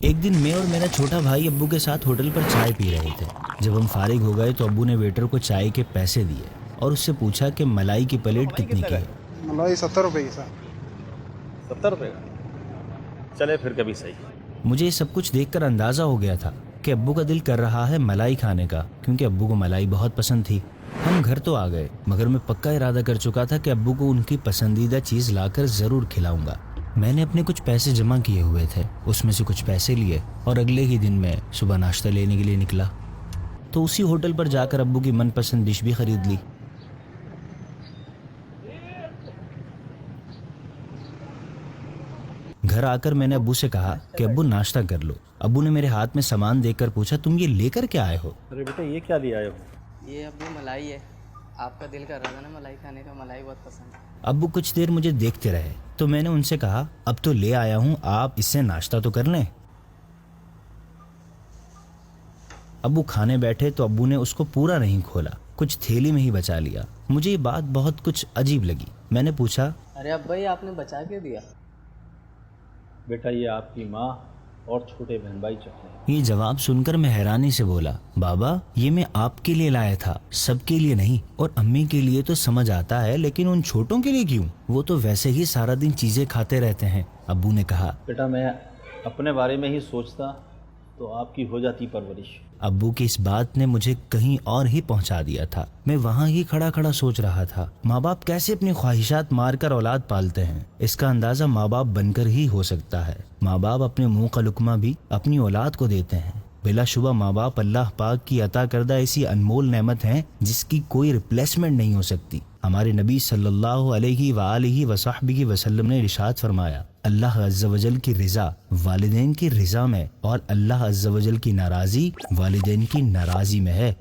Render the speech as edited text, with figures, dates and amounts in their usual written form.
एक दिन मैं और मेरा छोटा भाई अब्बू के साथ होटल पर चाय पी रहे थे। जब हम फारिग हो गए तो अब्बू ने वेटर को चाय के पैसे दिए और उससे पूछा कि मलाई की प्लेट कितने की है। मलाई 70 रुपए की सर। 70 रुपये का? चले फिर कभी सही। मुझे ये सब कुछ देखकर अंदाजा हो गया था कि अब्बू का दिल कर रहा है मलाई खाने का, क्योंकि अब्बू को मलाई बहुत पसंद थी। हम घर तो आ गए, मगर मैं पक्का इरादा कर चुका था कि अब्बू को उनकी पसंदीदा चीज़ लाकर ज़रूर खिलाऊंगा। मैंने अपने कुछ पैसे जमा किए हुए थे, उसमें से कुछ पैसे लिए और अगले ही दिन मैं सुबह नाश्ता लेने के लिए निकला। तो उसी होटल पर जाकर अब्बू की मनपसंद डिश भी खरीद ली। घर आकर मैंने अब्बू से कहा कि अब्बू नाश्ता कर लो। अब्बू ने मेरे हाथ में सामान देकर पूछा, तुम ये लेकर क्या आए हो? अरे बेटा, ये क्या ले आए हो? ये अब्बू मलाई है, आपका दिल कर रहा था ना मलाई खाने का, मलाई बहुत पसंद है। अब्बू कुछ देर मुझे देखते रहे तो मैंने उनसे कहा, अब तो ले आया हूँ, आप इससे नाश्ता तो कर लें। अब्बू खाने बैठे तो अब्बू ने उसको पूरा नहीं खोला, कुछ थैली में ही बचा लिया। मुझे ये बात बहुत कुछ अजीब लगी। मैंने पूछा, अरे अब्बा ये आपने बचा क्यों दिया? बेटा, ये आपकी माँ और छोटे बहन भाई चखने हैं। ये जवाब सुनकर मैं हैरानी से बोला, बाबा ये मैं आपके लिए लाया था, सबके लिए नहीं। और अम्मी के लिए तो समझ आता है, लेकिन उन छोटों के लिए क्यों? वो तो वैसे ही सारा दिन चीजें खाते रहते हैं। अब्बू ने कहा, बेटा, मैं अपने बारे में ही सोचता तो आपकी हो जाती परवरिश। अब्बू की इस बात ने मुझे कहीं और ही पहुंचा दिया था। मैं वहां ही खड़ा खड़ा सोच रहा था, माँ बाप कैसे अपनी ख्वाहिशात मारकर औलाद पालते हैं। इसका अंदाजा माँ बाप बनकर ही हो सकता है। माँ बाप अपने मुंह का लुकमा भी अपनी औलाद को देते हैं। बिलाशुबा माँ बाप अल्लाह पाक की अता करदा ऐसी अनमोल नेमत है जिसकी कोई रिप्लेसमेंट नहीं हो सकती। हमारे नबी सल्लल्लाहु अलैहि वालिहि वसहबिहि वसल्लम ने इरशाद फरमाया, अल्लाह अज़्ज़ वजल की रिज़ा वालिदैन की रिज़ा में और अल्लाह अज़्ज़ वजल की नाराज़ी वालिदैन की नाराज़ी में है।